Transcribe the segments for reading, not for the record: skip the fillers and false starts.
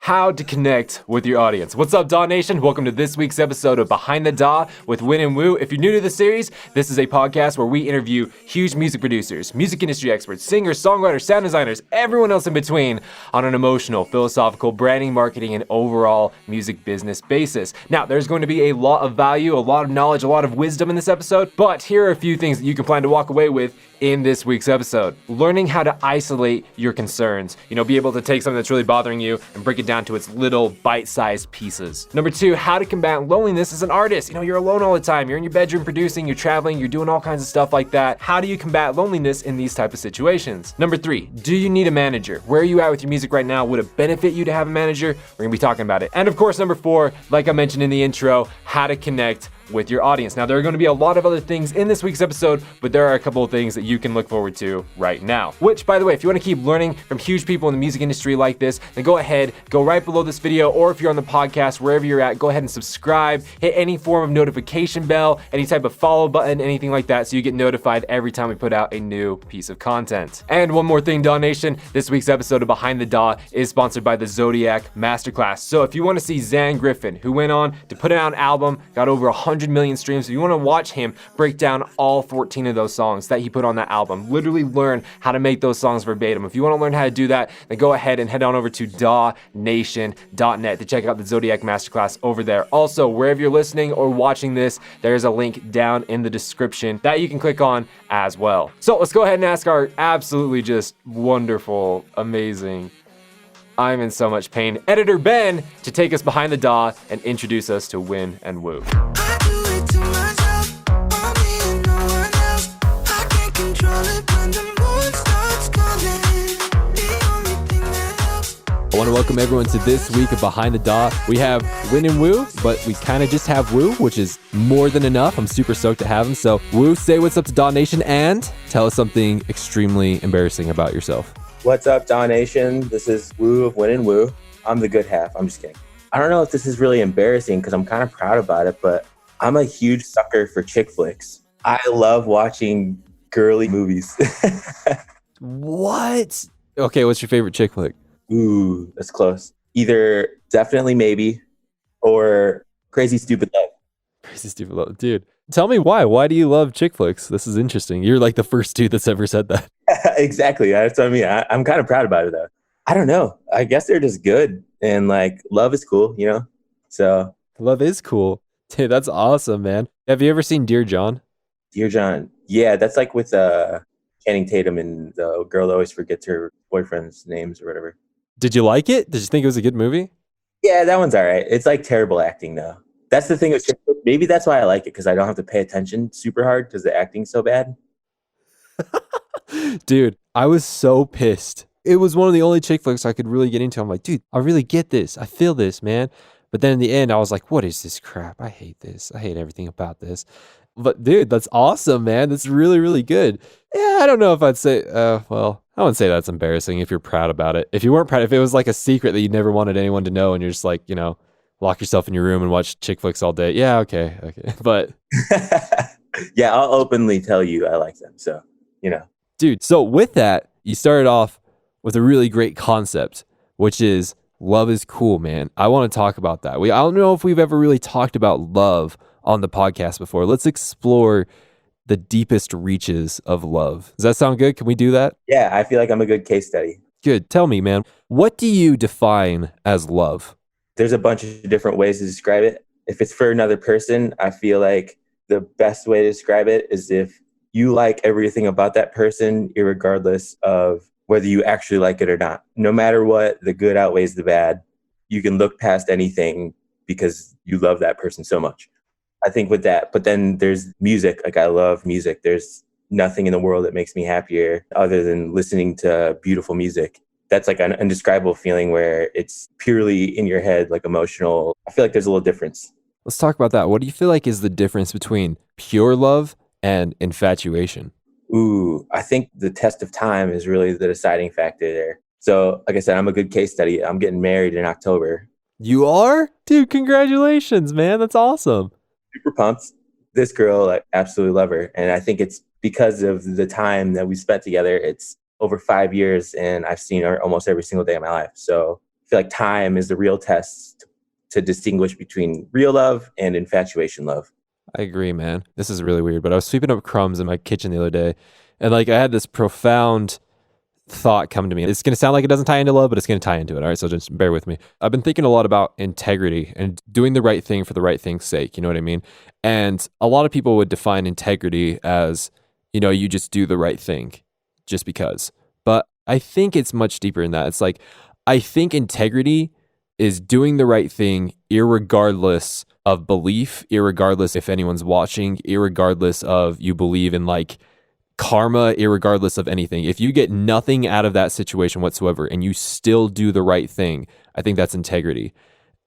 how to connect with your audience. What's up, DAW Nation? Welcome to this week's episode of Behind the DAW with Win and Woo. If you're new to the series, this is a podcast where we interview huge music producers, music industry experts, singers, songwriters, sound designers, everyone else in between on an emotional, philosophical, branding, marketing, and overall music business basis. Now, there's going to be a lot of value, a lot of knowledge, a lot of wisdom in this episode, but here are a few things that you can plan to walk away with in this week's episode. Learning how to isolate your concerns. Be able to take something that's really bothering you and break it down to its little bite-sized pieces. Number 2, how to combat loneliness as an artist. You're alone all the time. You're in your bedroom producing, you're traveling, you're doing all kinds of stuff like that. How do you combat loneliness in these type of situations? Number 3, do you need a manager? Where are you at with your music right now? Would it benefit you to have a manager? We're gonna be talking about it. And of course, number 4, like I mentioned in the intro, how to connect with your audience. Now, there are going to be a lot of other things in this week's episode, but there are a couple of things that you can look forward to right now. Which, by the way, if you want to keep learning from huge people in the music industry like this, then go ahead, go right below this video, or if you're on the podcast, wherever you're at, go ahead and subscribe, hit any form of notification bell, any type of follow button, anything like that, so you get notified every time we put out a new piece of content. And one more thing, DAW Nation, this week's episode of Behind the DAW is sponsored by the Zodiac Masterclass. So if you want to see Zan Griffin, who went on to put out an album, got over 100 million streams. If you want to watch him break down all 14 of those songs that he put on that album, literally learn how to make those songs verbatim. If you want to learn how to do that, then go ahead and head on over to dawnation.net to check out the Zodiac Masterclass over there. Also, wherever you're listening or watching this, there's a link down in the description that you can click on as well. So let's go ahead and ask our absolutely just wonderful, amazing, I'm in so much pain, editor Ben, to take us behind the DAW and introduce us to Win and Woo. I want to welcome everyone to this week of Behind the DAW. We have Win and Woo, but we kind of just have Woo, which is more than enough. I'm super stoked to have him. So Woo, say what's up to DAW Nation and tell us something extremely embarrassing about yourself. What's up, DAW Nation? This is Woo of Win and Woo. I'm the good half. I'm just kidding. I don't know if this is really embarrassing because I'm kind of proud about it, but I'm a huge sucker for chick flicks. I love watching girly movies. What? Okay, what's your favorite chick flick? Ooh, that's close. Either Definitely Maybe or Crazy Stupid Love. Crazy Stupid Love. Dude, tell me why. Why do you love chick flicks? This is interesting. You're like the first dude that's ever said that. Exactly. That's what I mean. I'm kind of proud about it, though. I don't know. I guess they're just good. And like, love is cool, So. Love is cool. Dude, that's awesome, man. Have you ever seen Dear John? Dear John. Yeah, that's like with Channing Tatum and the girl that always forgets her boyfriend's names or whatever. Did you like it? Did you think it was a good movie? Yeah, that one's all right. It's like terrible acting, though. That's the thing. Maybe that's why I like it, because I don't have to pay attention super hard because the acting's so bad. Dude, I was so pissed. It was one of the only chick flicks I could really get into. I'm like, dude, I really get this. I feel this, man. But then in the end, I was like, what is this crap? I hate this. I hate everything about this. But dude, that's awesome, man. That's really, really good. Yeah, I don't know if I'd say, I wouldn't say that's embarrassing if you're proud about it. If you weren't proud, if it was like a secret that you never wanted anyone to know and you're just like, lock yourself in your room and watch chick flicks all day. Yeah, okay. But yeah, I'll openly tell you I like them. So, Dude, so with that, you started off with a really great concept, which is love is cool, man. I want to talk about that. I don't know if we've ever really talked about love on the podcast before. Let's explore the deepest reaches of love. Does that sound good? Can we do that? Yeah, I feel like I'm a good case study. Good. Tell me, man, what do you define as love? There's a bunch of different ways to describe it. If it's for another person, I feel like the best way to describe it is if you like everything about that person, irregardless of whether you actually like it or not. No matter what, the good outweighs the bad. You can look past anything because you love that person so much. I think with that, but then there's music. Like, I love music. There's nothing in the world that makes me happier other than listening to beautiful music. That's like an indescribable feeling where it's purely in your head, like emotional. I feel like there's a little difference. Let's talk about that. What do you feel like is the difference between pure love and infatuation? Ooh, I think the test of time is really the deciding factor there. So, like I said, I'm a good case study. I'm getting married in October. You are? Dude, congratulations, man. That's awesome. Super pumped. This girl, I absolutely love her. And I think it's because of the time that we spent together. It's over 5 years and I've seen her almost every single day of my life. So feel like time is the real test to distinguish between real love and infatuation love. I agree, man. This is really weird, but I was sweeping up crumbs in my kitchen the other day, and like I had this profound thought come to me. It's going to sound like it doesn't tie into love, but it's going to tie into it. All right, so just bear with me. I've been thinking a lot about integrity and doing the right thing for the right thing's sake. You know what I mean? And a lot of people would define integrity as, you know, you just do the right thing just because. But I think it's much deeper than that. It's like, I think integrity is doing the right thing irregardless of belief, irregardless if anyone's watching, irregardless of you believe in like karma, irregardless of anything. If you get nothing out of that situation whatsoever and you still do the right thing, I think that's integrity.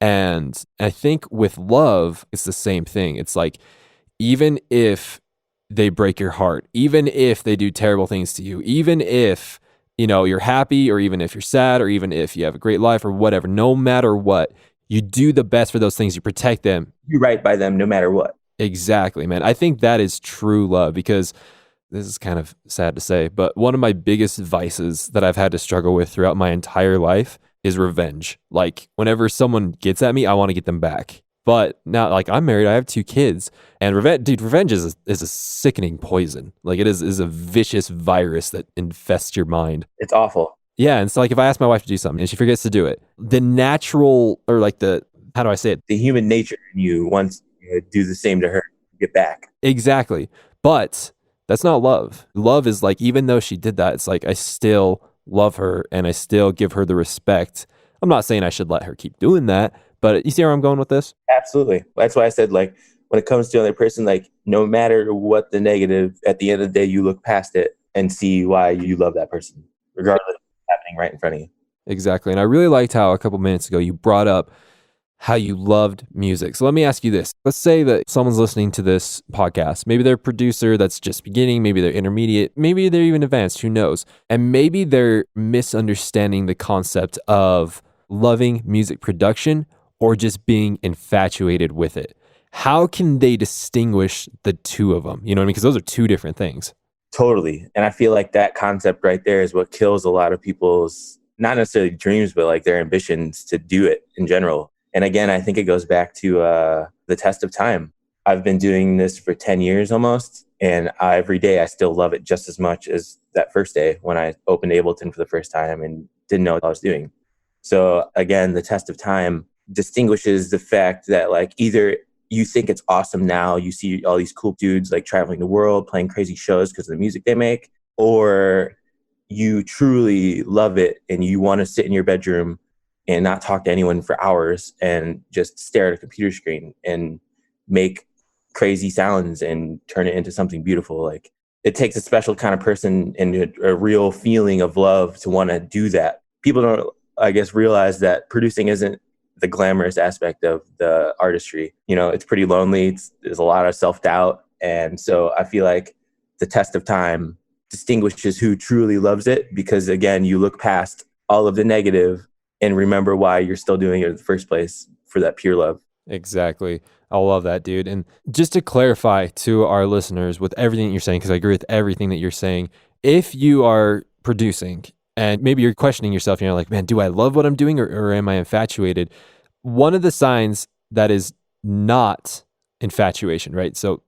And I think with love, it's the same thing. It's like, even if they break your heart, even if they do terrible things to you, even if, you know, you're happy, or even if you're sad, or even if you have a great life or whatever, no matter what, you do the best for those things. You protect them. You right by them no matter what. Exactly, man. I think that is true love, because this is kind of sad to say, but one of my biggest vices that I've had to struggle with throughout my entire life is revenge. Like, whenever someone gets at me, I want to get them back. But now, like, I'm married, I have 2 kids, and revenge is a sickening poison. Like, it is a vicious virus that infests your mind. It's awful. Yeah, and so like if I ask my wife to do something and she forgets to do it, the natural, or like how do I say it? The human nature in you wants to do the same to her, get back. Exactly. But that's not love. Love is like, even though she did that, it's like I still love her and I still give her the respect. I'm not saying I should let her keep doing that, but you see where I'm going with this? Absolutely. That's why I said, like, when it comes to another person, like, no matter what the negative, at the end of the day, you look past it and see why you love that person, regardless of what's happening right in front of you. Exactly. And I really liked how a couple minutes ago you brought up how you loved music. So let me ask you this. Let's say that someone's listening to this podcast. Maybe they're a producer that's just beginning. Maybe they're intermediate. Maybe they're even advanced. Who knows? And maybe they're misunderstanding the concept of loving music production or just being infatuated with it. How can they distinguish the two of them? You know what I mean? Because those are 2 different things. Totally. And I feel like that concept right there is what kills a lot of people's, not necessarily dreams, but like their ambitions to do it in general. And again, I think it goes back to the test of time. I've been doing this for 10 years almost, and every day I still love it just as much as that first day when I opened Ableton for the first time and didn't know what I was doing. So again, the test of time distinguishes the fact that, like, either you think it's awesome now, you see all these cool dudes like traveling the world, playing crazy shows because of the music they make, or you truly love it and you want to sit in your bedroom and not talk to anyone for hours and just stare at a computer screen and make crazy sounds and turn it into something beautiful. Like, it takes a special kind of person and a real feeling of love to want to do that. People don't, I guess, realize that producing isn't the glamorous aspect of the artistry. You know, it's pretty lonely. There's a lot of self-doubt. And so I feel like the test of time distinguishes who truly loves it, because again, you look past all of the negative and remember why you're still doing it in the first place, for that pure love. Exactly. I love that, dude. And just to clarify to our listeners with everything that you're saying, because I agree with everything that you're saying, if you are producing and maybe you're questioning yourself, you're like, man, do I love what I'm doing, or am I infatuated? One of the signs that is not infatuation, right? So,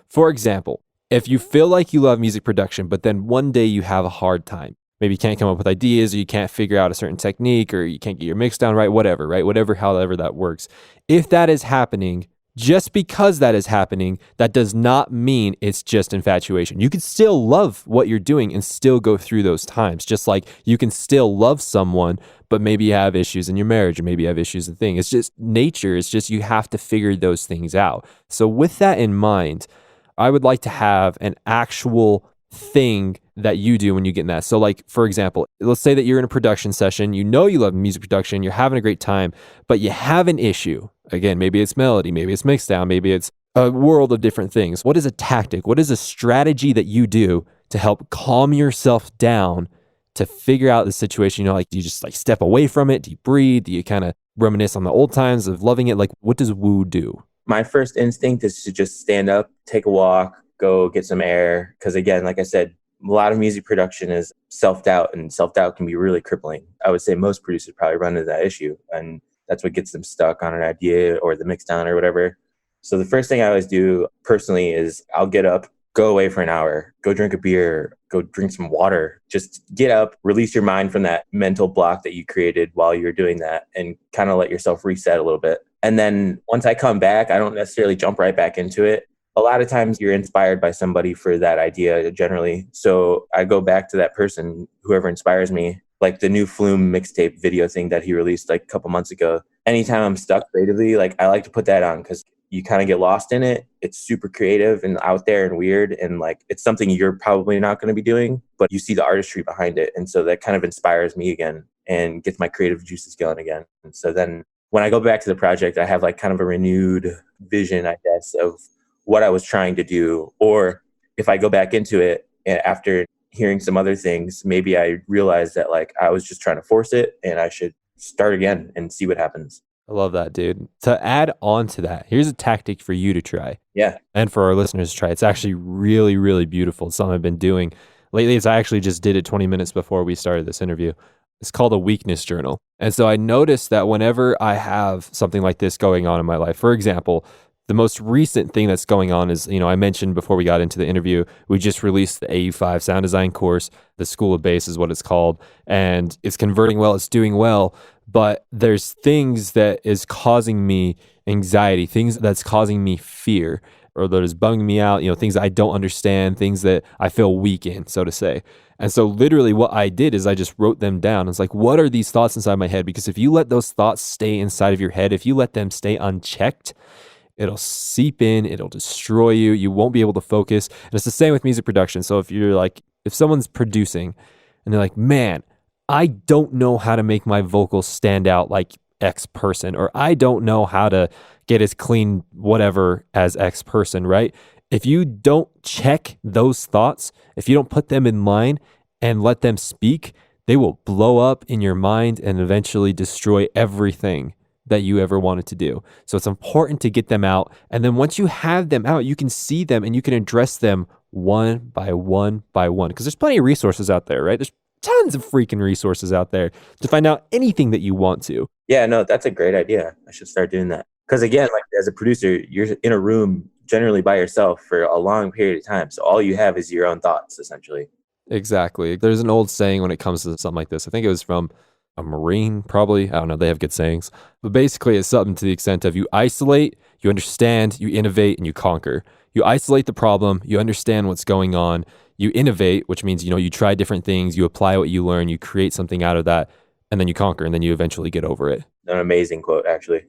for example, if you feel like you love music production, but then one day you have a hard time, maybe you can't come up with ideas, or you can't figure out a certain technique, or you can't get your mix down right? Whatever, however that works. If that is happening, just because that is happening, that does not mean it's just infatuation. You can still love what you're doing and still go through those times. Just like you can still love someone, but maybe you have issues in your marriage, or maybe you have issues in things. It's just nature. It's just you have to figure those things out. So with that in mind, I would like to have an actual thing that you do when you get in that. So like, for example, let's say that you're in a production session, you know you love music production, you're having a great time, but you have an issue. Again, maybe it's melody, maybe it's mix down, maybe it's a world of different things. What is a tactic? What is a strategy that you do to help calm yourself down to figure out the situation? You know, like, do you just like step away from it? Do you breathe? Do you kind of reminisce on the old times of loving it? Like, what does Woo do? My first instinct is to just stand up, take a walk, go get some air. Because again, like I said, A lot of music production is self-doubt, and self-doubt can be really crippling. I would say most producers probably run into that issue, and that's what gets them stuck on an idea or the mix down or whatever. So the first thing I always do personally is I'll get up, go away for an hour, go drink a beer, go drink some water, just get up, release your mind from that mental block that you created while you're doing that, and kind of let yourself reset a little bit. And then once I come back, I don't necessarily jump right back into it. A lot of times you're inspired by somebody for that idea generally. So I go back to that person, whoever inspires me, like the new Flume mixtape video thing that he released like a couple months ago. Anytime I'm stuck creatively, like I like to put that on because you kind of get lost in it. It's super creative and out there and weird. And like, it's something you're probably not going to be doing, but you see the artistry behind it. And so that kind of inspires me again and gets my creative juices going again. And so then when I go back to the project, I have like kind of a renewed vision, I guess, of what I was trying to do. Or if I go back into it after hearing some other things, maybe I realize that like I was just trying to force it and I should start again and see what happens. I love that, dude. To add on to that, here's a tactic for you to try. Yeah. And for our listeners to try. It's actually really, really beautiful. It's something I've been doing lately. I actually just did it 20 minutes before we started this interview. It's called a weakness journal. And so I noticed that whenever I have something like this going on in my life, for example, the most recent thing that's going on is, I mentioned before we got into the interview, we just released the AU5 sound design course. The School of Bass is what it's called. And it's converting well, it's doing well. But there's things that is causing me anxiety, things that's causing me fear, or that is bugging me out, things that I don't understand, things that I feel weak in, so to say. And so literally what I did is I just wrote them down. It's like, what are these thoughts inside my head? Because if you let those thoughts stay inside of your head, if you let them stay unchecked, it'll seep in, it'll destroy you. You won't be able to focus. And it's the same with music production. So if someone's producing and they're like, man, I don't know how to make my vocals stand out like X person, or I don't know how to get as clean whatever as X person, right? If you don't check those thoughts, if you don't put them in line and let them speak, they will blow up in your mind and eventually destroy everything that you ever wanted to do. So it's important to get them out. And then once you have them out, you can see them and you can address them one by one by one. Because there's plenty of resources out there, right? There's tons of freaking resources out there to find out anything that you want to. Yeah, no, that's a great idea. I should start doing that. Because again, like as a producer, you're in a room generally by yourself for a long period of time. So all you have is your own thoughts, essentially. Exactly. There's an old saying when it comes to something like this. I think it was from a Marine, probably. I don't know. They have good sayings. But basically, it's something to the extent of you isolate, you understand, you innovate, and you conquer. You isolate the problem, you understand what's going on, you innovate, which means, you try different things, you apply what you learn, you create something out of that, and then you conquer, and then you eventually get over it. An amazing quote, actually.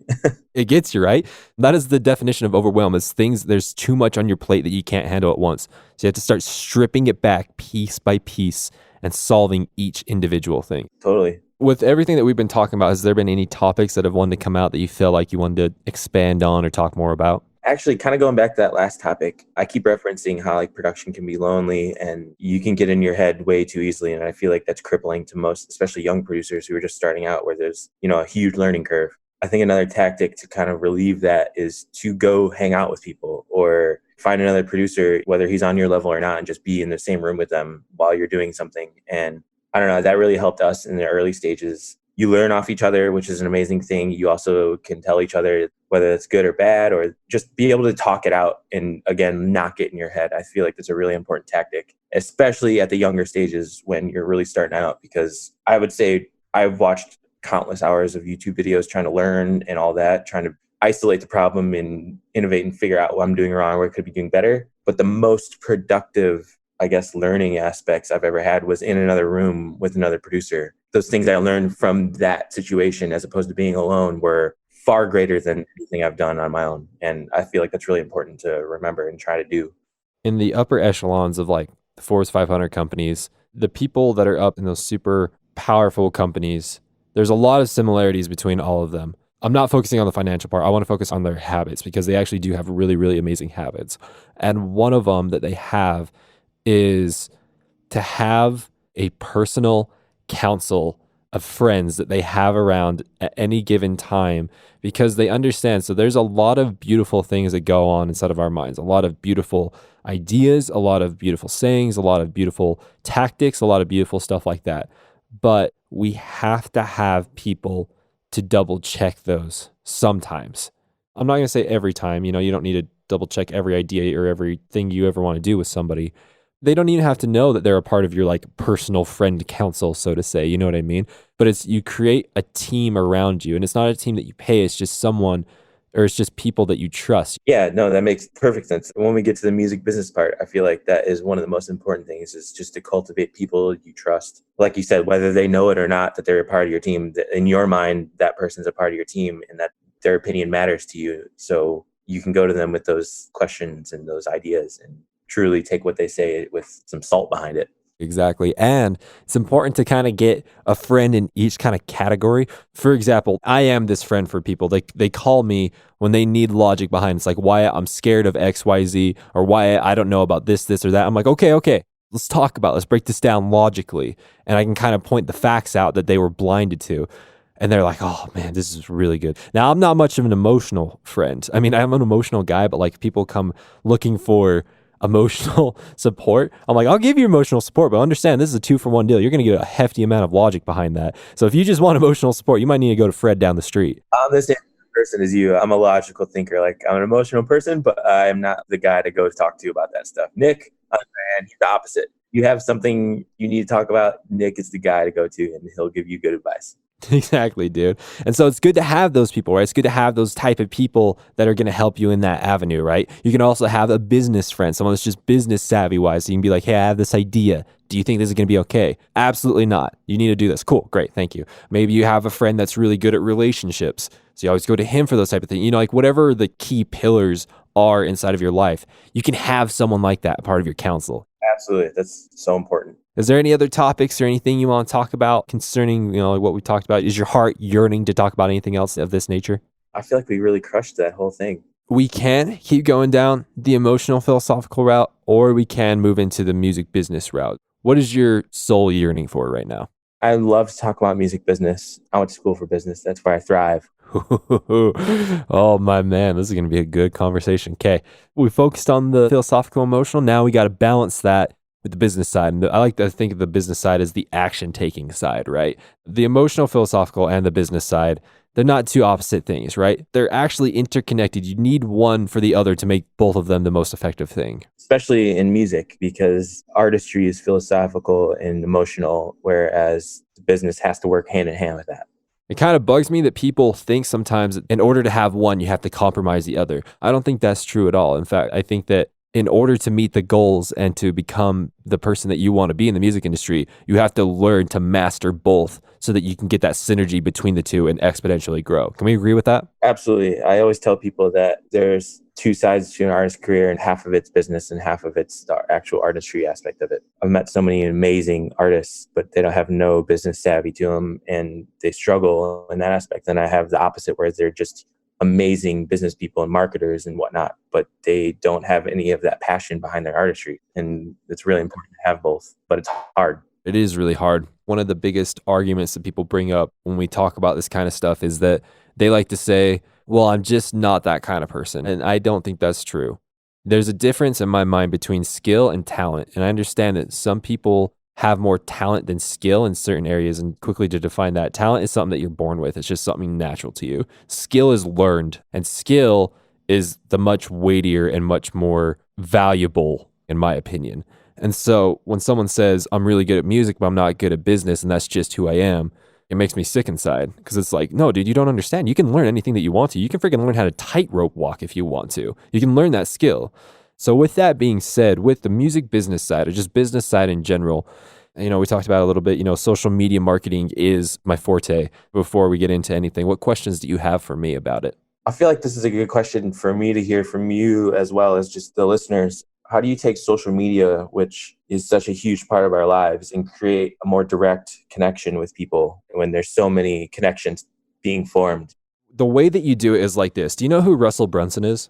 It gets you, right? That is the definition of overwhelm. It's things, there's too much on your plate that you can't handle at once. So you have to start stripping it back piece by piece and solving each individual thing. Totally. With everything that we've been talking about, has there been any topics that have wanted to come out that you feel like you wanted to expand on or talk more about? Actually, kind of going back to that last topic, I keep referencing how like production can be lonely and you can get in your head way too easily. And I feel like that's crippling to most, especially young producers who are just starting out where there's, a huge learning curve. I think another tactic to kind of relieve that is to go hang out with people or find another producer, whether he's on your level or not, and just be in the same room with them while you're doing something. And I don't know, that really helped us in the early stages. You learn off each other, which is an amazing thing. You also can tell each other whether it's good or bad, or just be able to talk it out and, again, not get in your head. I feel like that's a really important tactic, especially at the younger stages when you're really starting out, because I would say I've watched countless hours of YouTube videos trying to learn and all that, trying to isolate the problem and innovate and figure out what I'm doing wrong, where I could be doing better. But the most productive, I guess, learning aspects I've ever had was in another room with another producer. Those things I learned from that situation as opposed to being alone were far greater than anything I've done on my own. And I feel like that's really important to remember and try to do. In the upper echelons of like the Forbes 500 companies, the people that are up in those super powerful companies, there's a lot of similarities between all of them. I'm not focusing on the financial part. I want to focus on their habits because they actually do have really, really amazing habits. And one of them that they have is to have a personal counsel of friends that they have around at any given time because they understand. So there's a lot of beautiful things that go on inside of our minds, a lot of beautiful ideas, a lot of beautiful sayings, a lot of beautiful tactics, a lot of beautiful stuff like that. But we have to have people to double check those sometimes. I'm not going to say every time, you don't need to double check every idea or everything you ever want to do with somebody. They don't even have to know that they're a part of your like personal friend council, so to say. You know what I mean? But it's you create a team around you, and it's not a team that you pay. It's just someone, or it's just people that you trust. Yeah, no, that makes perfect sense. When we get to the music business part, I feel like that is one of the most important things is just to cultivate people you trust. Like you said, whether they know it or not, that they're a part of your team, that in your mind, that person's a part of your team and that their opinion matters to you. So you can go to them with those questions and those ideas and truly take what they say with some salt behind it. Exactly. And it's important to kind of get a friend in each kind of category. For example, I am this friend for people. They call me when they need logic behind. It's like, why I'm scared of XYZ or why I don't know about this or that. I'm like, okay. Let's talk about it. Let's break this down logically. And I can kind of point the facts out that they were blinded to. And they're like, oh man, this is really good. Now, I'm not much of an emotional friend. I mean, I'm an emotional guy, but like people come looking for emotional support. I'm like, I'll give you emotional support, but understand this is a 2-for-1 deal. You're going to get a hefty amount of logic behind that. So if you just want emotional support, you might need to go to Fred down the street. I'm the same person as you. I'm a logical thinker. Like I'm an emotional person, but I'm not the guy to go talk to about that stuff. Nick, and he's the opposite. You have something you need to talk about, Nick is the guy to go to and he'll give you good advice. Exactly, dude. And so it's good to have those people, right? It's good to have those type of people that are going to help you in that avenue, right? You can also have a business friend, someone that's just business savvy wise. So you can be like, hey, I have this idea. Do you think this is going to be okay? Absolutely not. You need to do this. Cool. Great. Thank you. Maybe you have a friend that's really good at relationships. So you always go to him for those type of things. Like whatever the key pillars are inside of your life, you can have someone like that part of your counsel. Absolutely. That's so important. Is there any other topics or anything you want to talk about concerning, like what we talked about? Is your heart yearning to talk about anything else of this nature? I feel like we really crushed that whole thing. We can keep going down the emotional philosophical route, or we can move into the music business route. What is your soul yearning for right now? I love to talk about music business. I went to school for business. That's where I thrive. Oh, my man, this is going to be a good conversation. Okay, we focused on the philosophical emotional. Now we got to balance that with the business side. And I like to think of the business side as the action-taking side, right? The emotional, philosophical, and the business side, they're not two opposite things, right? They're actually interconnected. You need one for the other to make both of them the most effective thing. Especially in music, because artistry is philosophical and emotional, whereas the business has to work hand in hand with that. It kind of bugs me that people think sometimes in order to have one, you have to compromise the other. I don't think that's true at all. In fact, I think that in order to meet the goals and to become the person that you want to be in the music industry, you have to learn to master both so that you can get that synergy between the two and exponentially grow. Can we agree with that? Absolutely. I always tell people that there's two sides to an artist's career and half of it's business and half of it's the actual artistry aspect of it. I've met so many amazing artists, but they don't have no business savvy to them and they struggle in that aspect. And I have the opposite where they're just amazing business people and marketers and whatnot, but they don't have any of that passion behind their artistry. And it's really important to have both, but it's hard. It is really hard. One of the biggest arguments that people bring up when we talk about this kind of stuff is that they like to say, well, I'm just not that kind of person. And I don't think that's true. There's a difference in my mind between skill and talent. And I understand that some people have more talent than skill in certain areas. And quickly to define that, talent is something that you're born with. It's just something natural to you. Skill is learned, and skill is the much weightier and much more valuable, in my opinion. And so when someone says, I'm really good at music, but I'm not good at business, and that's just who I am, it makes me sick inside because it's like, no, dude, you don't understand. You can learn anything that you want to. You can freaking learn how to tightrope walk if you want to. You can learn that skill. So with that being said, with the music business side or just business side in general, we talked about it a little bit, social media marketing is my forte. Before we get into anything, what questions do you have for me about it? I feel like this is a good question for me to hear from you as well as just the listeners. How do you take social media, which is such a huge part of our lives, and create a more direct connection with people when there's so many connections being formed? The way that you do it is like this. Do you know who Russell Brunson is?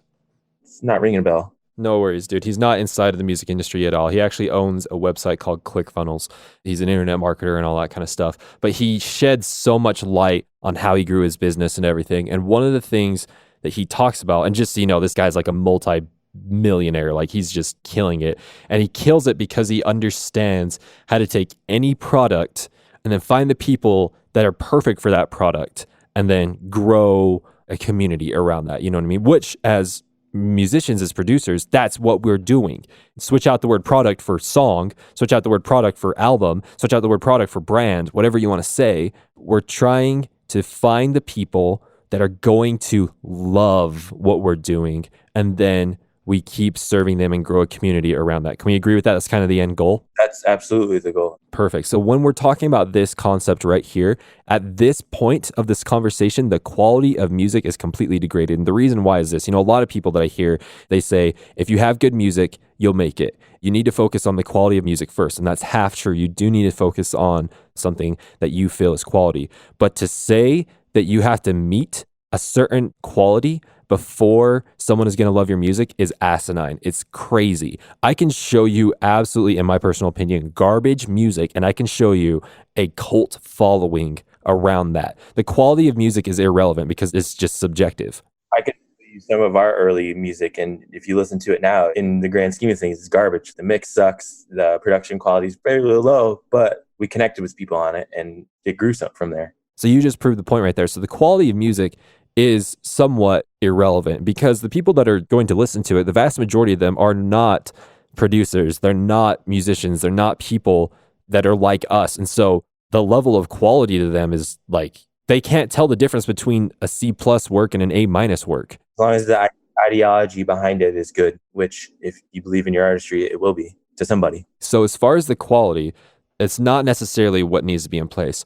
It's not ringing a bell. No worries, dude. He's not inside of the music industry at all. He actually owns a website called ClickFunnels. He's an internet marketer and all that kind of stuff. But he sheds so much light on how he grew his business and everything. And one of the things that he talks about, and just so you know, this guy's like a multi-millionaire, like he's just killing it. And he kills it because he understands how to take any product and then find the people that are perfect for that product and then grow a community around that. You know what I mean? Which, as musicians, as producers, that's what we're doing. Switch out the word product for song, switch out the word product for album, switch out the word product for brand, whatever you want to say. We're trying to find the people that are going to love what we're doing, and then we keep serving them and grow a community around that. Can we agree with that? That's kind of the end goal? That's absolutely the goal. Perfect. So when we're talking about this concept right here, at this point of this conversation, the quality of music is completely degraded. And the reason why is this, a lot of people that I hear, they say, if you have good music, you'll make it. You need to focus on the quality of music first. And that's half true. You do need to focus on something that you feel is quality. But to say that you have to meet a certain quality before someone is going to love your music is asinine. It's crazy. I can show you absolutely, in my personal opinion, garbage music, and I can show you a cult following around that. The quality of music is irrelevant because it's just subjective. I could show you some of our early music, and if you listen to it now, in the grand scheme of things, it's garbage. The mix sucks. The production quality is very low, but we connected with people on it, and it grew something from there. So you just proved the point right there. So the quality of music is somewhat irrelevant because the people that are going to listen to it, the vast majority of them are not producers. They're not musicians. They're not people that are like us. And so the level of quality to them is like, they can't tell the difference between a C+ work and an A- work. As long as the ideology behind it is good, which if you believe in your artistry, it will be to somebody. So as far as the quality, it's not necessarily what needs to be in place.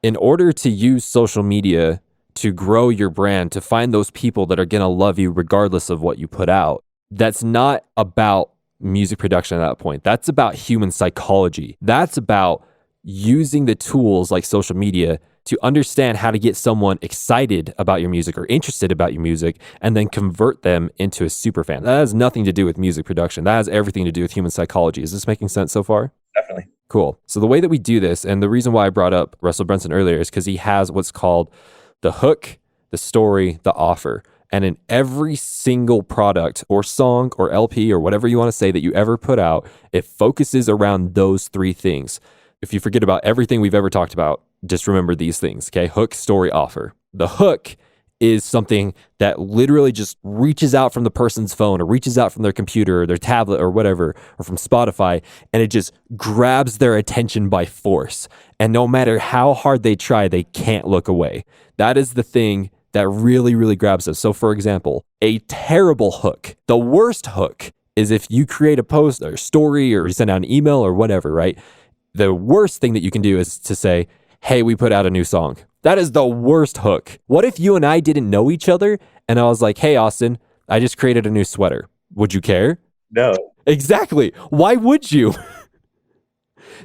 In order to use social media to grow your brand, to find those people that are going to love you regardless of what you put out, that's not about music production at that point. That's about human psychology. That's about using the tools like social media to understand how to get someone excited about your music or interested about your music and then convert them into a super fan. That has nothing to do with music production. That has everything to do with human psychology. Is this making sense so far? Definitely. Cool. So the way that we do this, and the reason why I brought up Russell Brunson earlier, is because he has what's called the hook, the story, the offer. And in every single product or song or LP or whatever you want to say that you ever put out, it focuses around those three things. If you forget about everything we've ever talked about, just remember these things, okay? Hook, story, offer. The hook is something that literally just reaches out from the person's phone or reaches out from their computer or their tablet or whatever, or from Spotify, and it just grabs their attention by force. And no matter how hard they try, they can't look away. That is the thing that really, really grabs us. So for example, a terrible hook, the worst hook is if you create a post or story or you send out an email or whatever, right? The worst thing that you can do is to say, hey, we put out a new song. That is the worst hook. What if you and I didn't know each other and I was like, hey, Austin, I just created a new sweater. Would you care? No. Exactly. Why would you?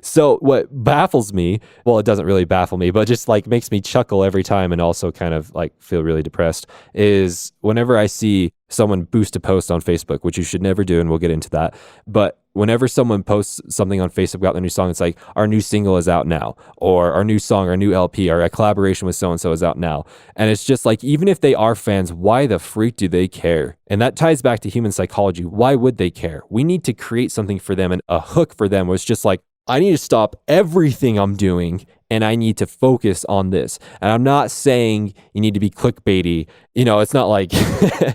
So what baffles me, well, it doesn't really baffle me, but just like makes me chuckle every time and also kind of like feel really depressed, is whenever I see someone boost a post on Facebook, which you should never do, and we'll get into that. But whenever someone posts something on Facebook about their new song, it's like, our new single is out now, or our new song, our new LP, or a collaboration with so-and-so is out now. And it's just like, even if they are fans, why the freak do they care? And that ties back to human psychology. Why would they care? We need to create something for them and a hook for them where it's just like, I need to stop everything I'm doing and I need to focus on this. And I'm not saying you need to be clickbaity. It's not like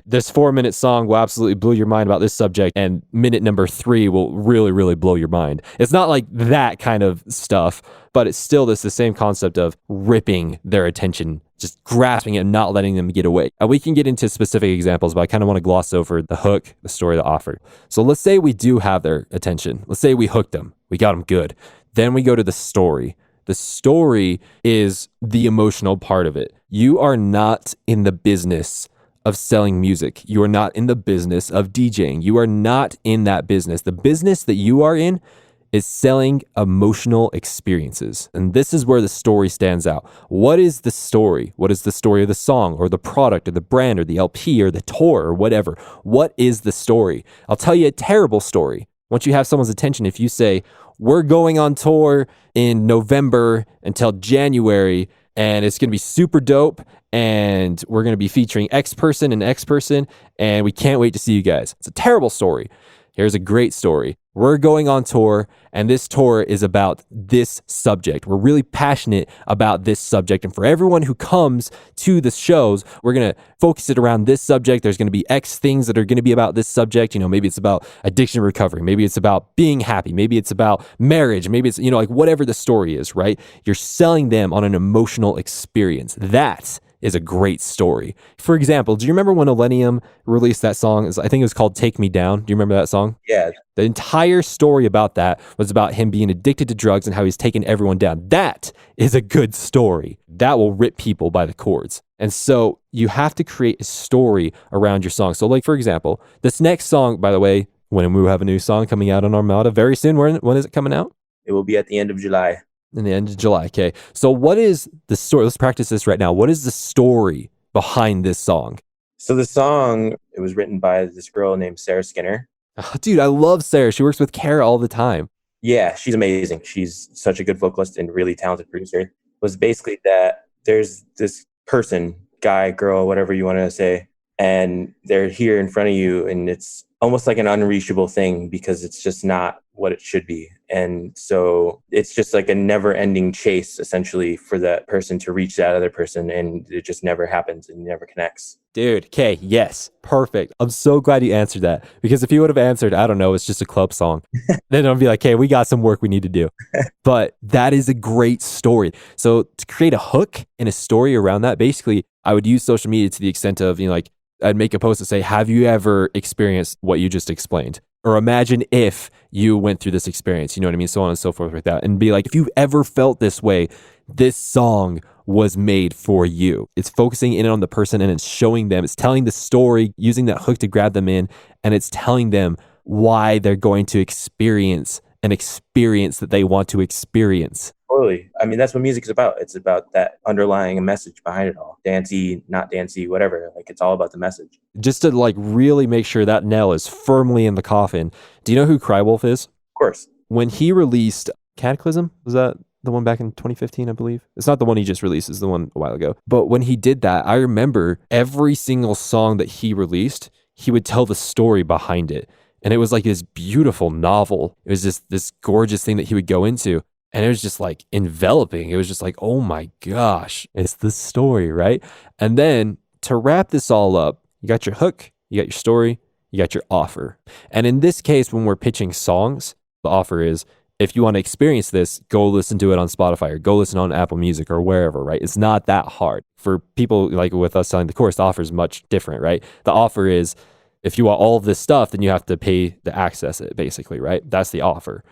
this 4-minute song will absolutely blow your mind about this subject and minute number 3 will really, really blow your mind. It's not like that kind of stuff, but it's still the same concept of ripping their attention, just grasping it and not letting them get away. And we can get into specific examples, but I kind of want to gloss over the hook, the story, the offer. So let's say we do have their attention. Let's say we hooked them. We got them good. Then we go to the story. The story is the emotional part of it. You are not in the business of selling music. You are not in the business of DJing. You are not in that business. The business that you are in is selling emotional experiences. And this is where the story stands out. What is the story? What is the story of the song or the product or the brand or the LP or the tour or whatever? What is the story? I'll tell you a terrible story. Once you have someone's attention, if you say, we're going on tour in November until January, and it's going to be super dope, and we're going to be featuring X person and X person, and we can't wait to see you guys. It's a terrible story. Here's a great story. We're going on tour, and this tour is about this subject. We're really passionate about this subject. And for everyone who comes to the shows, we're going to focus it around this subject. There's going to be X things that are going to be about this subject. You know, maybe it's about addiction recovery. Maybe it's about being happy. Maybe it's about marriage. Maybe it's, you know, like whatever the story is, right? You're selling them on an emotional experience. That is a great story. For example, do you remember when Millennium released that song? I think it was called Take Me Down. Do you remember that song? Yeah. The entire story about that was about him being addicted to drugs and how he's taking everyone down. That is a good story. That will rip people by the cords. And so you have to create a story around your song. So like, for example, this next song, by the way, when we have a new song coming out on Armada very soon. When is it coming out? It will be at the end of July. In the end of July. Okay. So what is the story? Let's practice this right now. What is the story behind this song? So the song, it was written by this girl named Sarah Skinner. Oh, dude, I love Sarah. She works with Kara all the time. Yeah, she's amazing. She's such a good vocalist and really talented producer. It was basically that there's this person, guy, girl, whatever you want to say, and they're here in front of you, and it's almost like an unreachable thing because it's just not what it should be. And so it's just like a never ending chase essentially for that person to reach that other person, and it just never happens and never connects. Dude, okay, yes, perfect. I'm so glad you answered that, because if you would have answered, I don't know, it's just a club song, then I'd be like, hey, we got some work we need to do. But that is a great story. So to create a hook and a story around that, basically, I would use social media to the extent of, you know, like I'd make a post to say, have you ever experienced what you just explained? Or imagine if you went through this experience, you know what I mean? So on and so forth like that. And be like, if you've ever felt this way, this song was made for you. It's focusing in on the person and it's showing them, it's telling the story, using that hook to grab them in, and it's telling them why they're going to experience an experience that they want to experience. Totally. I mean, that's what music is about. It's about that underlying message behind it all. Dancey, not dancey, whatever. Like, it's all about the message. Just to like really make sure that nail is firmly in the coffin. Do you know who Crywolf is? Of course. When he released Cataclysm, was that the one back in 2015, I believe? It's not the one he just released, it's the one a while ago. But when he did that, I remember every single song that he released, he would tell the story behind it. And it was like this beautiful novel. It was just this gorgeous thing that he would go into. And it was just like enveloping. It was just like, oh my gosh, it's the story, right? And then to wrap this all up, you got your hook, you got your story, you got your offer. And in this case, when we're pitching songs, the offer is, if you want to experience this, go listen to it on Spotify or go listen on Apple Music or wherever, right? It's not that hard. For people like with us selling the course, the offer is much different, right? The offer is, if you want all of this stuff, then you have to pay to access it, basically, right? That's the offer.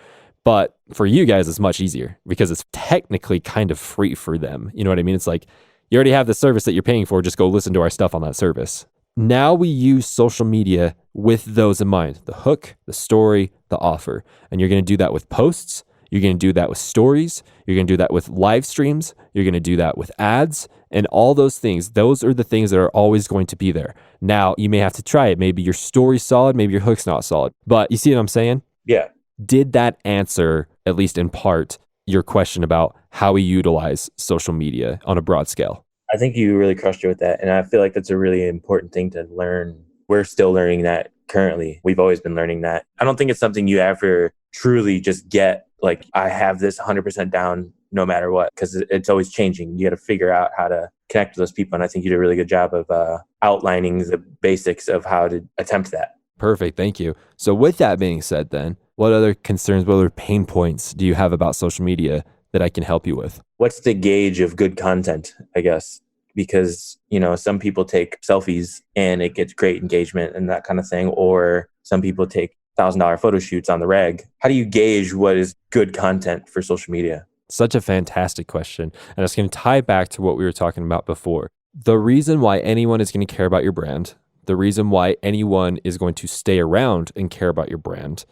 But for you guys, it's much easier because it's technically kind of free for them. You know what I mean? It's like, you already have the service that you're paying for, just go listen to our stuff on that service. Now we use social media with those in mind, the hook, the story, the offer. And you're going to do that with posts. You're going to do that with stories. You're going to do that with live streams. You're going to do that with ads and all those things. Those are the things that are always going to be there. Now you may have to try it. Maybe your story's solid. Maybe your hook's not solid, but you see what I'm saying? Yeah. Did that answer, at least in part, your question about how we utilize social media on a broad scale? I think you really crushed it with that. And I feel like that's a really important thing to learn. We're still learning that currently. We've always been learning that. I don't think it's something you ever truly just get, like, I have this 100% down no matter what, because it's always changing. You got to figure out how to connect with those people. And I think you did a really good job of outlining the basics of how to attempt that. Perfect. Thank you. So with that being said, then, what other concerns, what other pain points do you have about social media that I can help you with? What's the gauge of good content, I guess? Because, you know, some people take selfies and it gets great engagement and that kind of thing. Or some people take $1,000 photo shoots on the reg. How do you gauge what is good content for social media? Such a fantastic question. And it's going to tie back to what we were talking about before. The reason why anyone is going to care about your brand, the reason why anyone is going to stay around and care about your brand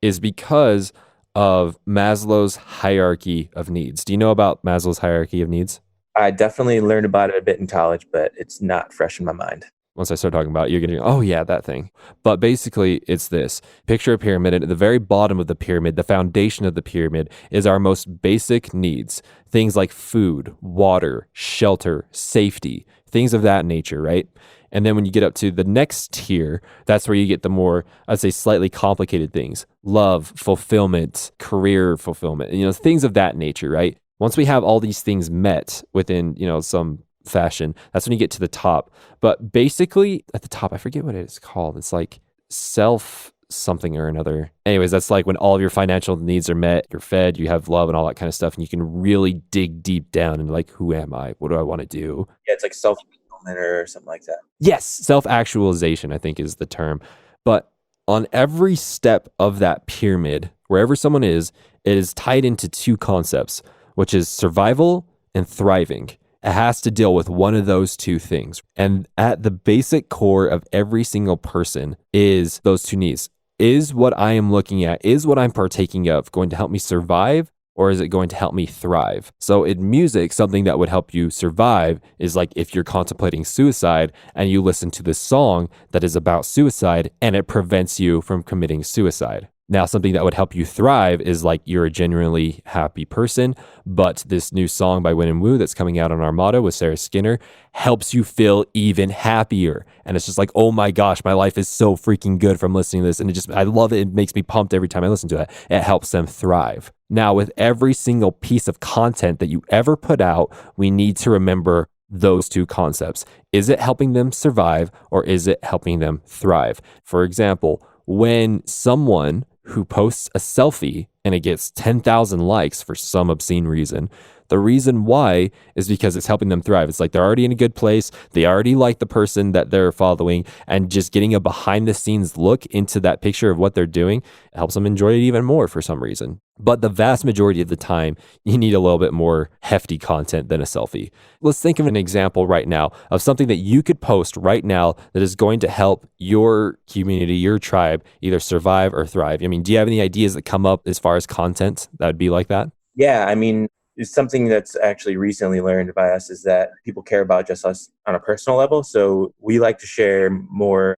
is because of Maslow's hierarchy of needs. Do you know about Maslow's hierarchy of needs? I definitely learned about it a bit in college, but it's not fresh in my mind. Once I start talking about it, you're going to go, oh, yeah, that thing. But basically, it's this. Picture a pyramid, and at the very bottom of the pyramid, the foundation of the pyramid, is our most basic needs. Things like food, water, shelter, safety, things of that nature, right? And then when you get up to the next tier, that's where you get the more, I'd say, slightly complicated things. Love, fulfillment, career fulfillment, things of that nature, right? Once we have all these things met within, some fashion, that's when you get to the top. But basically at the top, I forget what it is called. It's like self something or another. Anyways, that's like when all of your financial needs are met, you're fed, you have love and all that kind of stuff. And you can really dig deep down and like, who am I? What do I want to do? Yeah, it's like self-fulfillment or something like that. Yes, self-actualization, I think is the term. But on every step of that pyramid, wherever someone is, it is tied into two concepts, which is survival and thriving. It has to deal with one of those two things. And at the basic core of every single person is those two needs. Is what I am looking at, is what I'm partaking of going to help me survive, or is it going to help me thrive? So in music, something that would help you survive is like if you're contemplating suicide and you listen to this song that is about suicide and it prevents you from committing suicide. Now, something that would help you thrive is like you're a genuinely happy person, but this new song by Win and Woo that's coming out on Armada with Sarah Skinner helps you feel even happier. And it's just like, oh my gosh, my life is so freaking good from listening to this. And I love it. It makes me pumped every time I listen to it. It helps them thrive. Now, with every single piece of content that you ever put out, we need to remember those two concepts. Is it helping them survive or is it helping them thrive? For example, when someone who posts a selfie and it gets 10,000 likes for some obscene reason, the reason why is because it's helping them thrive. It's like they're already in a good place. They already like the person that they're following, and just getting a behind the scenes look into that picture of what they're doing helps them enjoy it even more for some reason. But the vast majority of the time, you need a little bit more hefty content than a selfie. Let's think of an example right now of something that you could post right now that is going to help your community, your tribe, either survive or thrive. I mean, do you have any ideas that come up as far as content that would be like that? Yeah, I mean, it's something that's actually recently learned by us is that people care about just us on a personal level. So we like to share more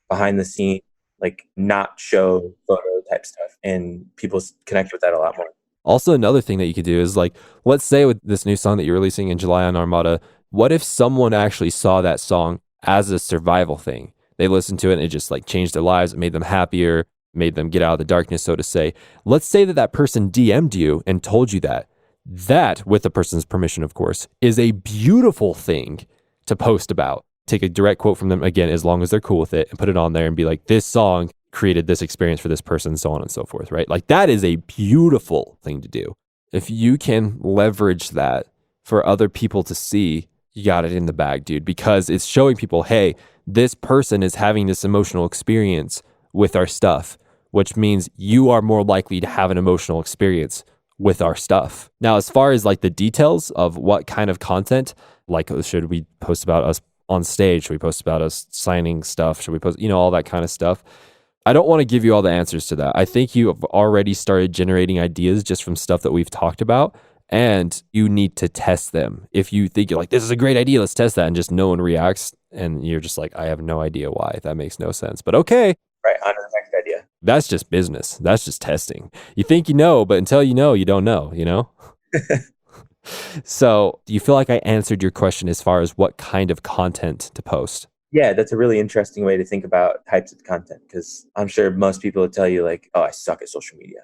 behind the scene, like not show photo type stuff, and people connect with that a lot more. Also, another thing that you could do is like, let's say with this new song that you're releasing in July on Armada, what if someone actually saw that song as a survival thing? They listened to it and it just like changed their lives. It made them happier, made them get out of the darkness, so to say. Let's say that person DM'd you and told you that. That, with the person's permission, of course, is a beautiful thing to post about. Take a direct quote from them, again, as long as they're cool with it, and put it on there and be like, this song created this experience for this person, so on and so forth, right? Like that is a beautiful thing to do. If you can leverage that for other people to see, you got it in the bag, dude, because it's showing people, hey, this person is having this emotional experience with our stuff, which means you are more likely to have an emotional experience with our stuff. Now, as far as like the details of what kind of content, like should we post about us on stage? Should we post about us signing stuff? Should we post, all that kind of stuff? I don't want to give you all the answers to that. I think you have already started generating ideas just from stuff that we've talked about, and you need to test them. If you think you're like, this is a great idea, let's test that, and just no one reacts, and you're just like, I have no idea why. That makes no sense. But okay. Right, on to the next idea. That's just business. That's just testing. You think you know, but until you know, you don't know, So do you feel like I answered your question as far as what kind of content to post? Yeah, that's a really interesting way to think about types of content, because I'm sure most people would tell you like, oh, I suck at social media.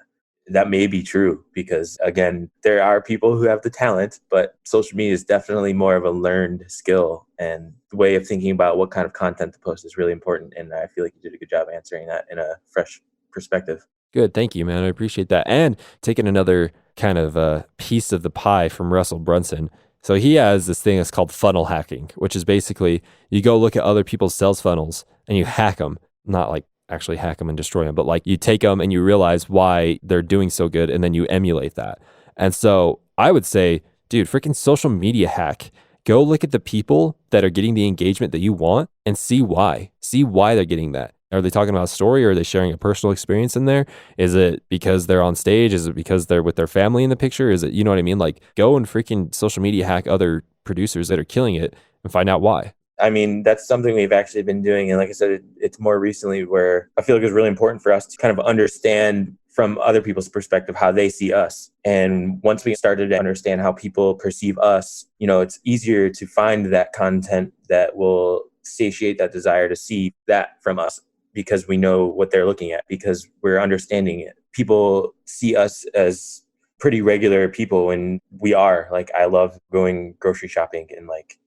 That may be true because, again, there are people who have the talent, but social media is definitely more of a learned skill, and the way of thinking about what kind of content to post is really important. And I feel like you did a good job answering that in a fresh perspective. Good. Thank you, man. I appreciate that. And taking another kind of piece of the pie from Russell Brunson. So he has this thing that's called funnel hacking, which is basically you go look at other people's sales funnels and you hack them, not like actually hack them and destroy them, but like you take them and you realize why they're doing so good, and then you emulate that. And so I would say, dude, freaking social media hack. Go look at the people that are getting the engagement that you want and see why. See why they're getting that. Are they talking about a story, or are they sharing a personal experience in there? Is it because they're on stage? Is it because they're with their family in the picture? Is it, you know what I mean? Like, go and freaking social media hack other producers that are killing it and find out why. I mean, that's something we've actually been doing. And like I said, it's more recently where I feel like it's really important for us to kind of understand from other people's perspective how they see us. And once we started to understand how people perceive us, it's easier to find that content that will satiate that desire to see that from us, because we know what they're looking at, because we're understanding it. People see us as pretty regular people, and we are. Like, I love going grocery shopping and like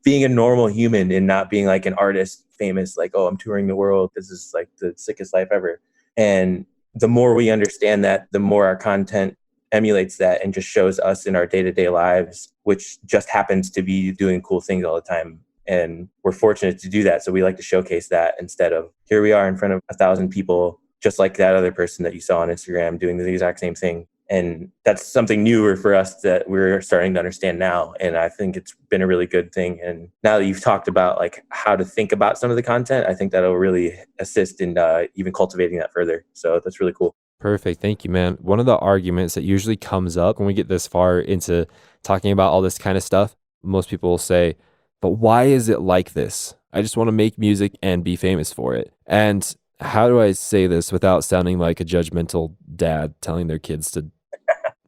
being a normal human and not being like an artist famous, like, oh, I'm touring the world, this is like the sickest life ever. And the more we understand that, the more our content emulates that and just shows us in our day-to-day lives, which just happens to be doing cool things all the time. And we're fortunate to do that. So we like to showcase that instead of, here we are in front of 1,000 people, just like that other person that you saw on Instagram doing the exact same thing. And that's something newer for us that we're starting to understand now. And I think it's been a really good thing. And now that you've talked about like how to think about some of the content, I think that'll really assist in even cultivating that further. So that's really cool. Perfect. Thank you, man. One of the arguments that usually comes up when we get this far into talking about all this kind of stuff, most people will say, but why is it like this? I just want to make music and be famous for it. And how do I say this without sounding like a judgmental dad telling their kids to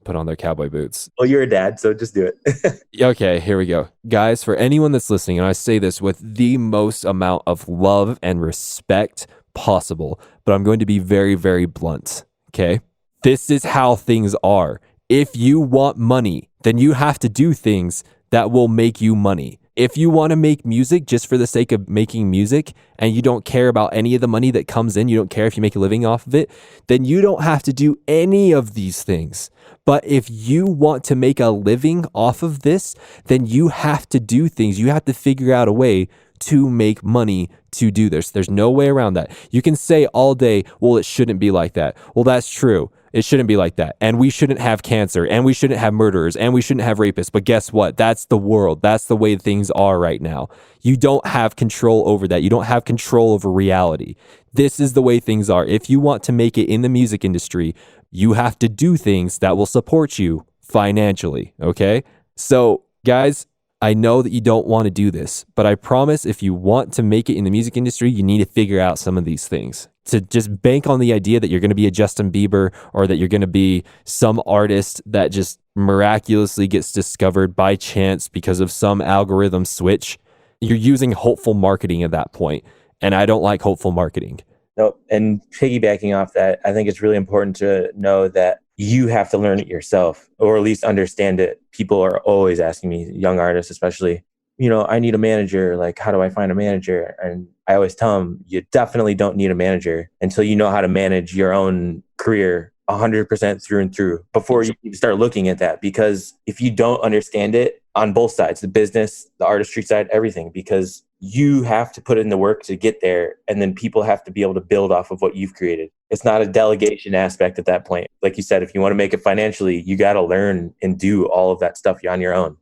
put on their cowboy boots? Well, you're a dad, so just do it. Okay, here we go. Guys, for anyone that's listening, and I say this with the most amount of love and respect possible, but I'm going to be very, very blunt, okay? This is how things are. If you want money, then you have to do things that will make you money. If you want to make music just for the sake of making music and you don't care about any of the money that comes in, you don't care if you make a living off of it, then you don't have to do any of these things. But if you want to make a living off of this, then you have to do things. You have to figure out a way to make money to do this. There's no way around that. You can say all day, well, it shouldn't be like that. Well, that's true. It shouldn't be like that. And we shouldn't have cancer, and we shouldn't have murderers, and we shouldn't have rapists. But guess what? That's the world. That's the way things are right now. You don't have control over that. You don't have control over reality. This is the way things are. If you want to make it in the music industry, you have to do things that will support you financially. Okay? So, guys, I know that you don't want to do this, but I promise if you want to make it in the music industry, you need to figure out some of these things. To just bank on the idea that you're going to be a Justin Bieber or that you're going to be some artist that just miraculously gets discovered by chance because of some algorithm switch, you're using hopeful marketing at that point. And I don't like hopeful marketing. No, and piggybacking off that, I think it's really important to know that you have to learn it yourself, or at least understand it. People are always asking me, young artists especially, I need a manager. Like, how do I find a manager? And I always tell them, you definitely don't need a manager until you know how to manage your own career 100% through and through before you start looking at that. Because if you don't understand it on both sides, the business, the artistry side, everything, because you have to put in the work to get there. And then people have to be able to build off of what you've created. It's not a delegation aspect at that point. Like you said, if you want to make it financially, you got to learn and do all of that stuff on your own.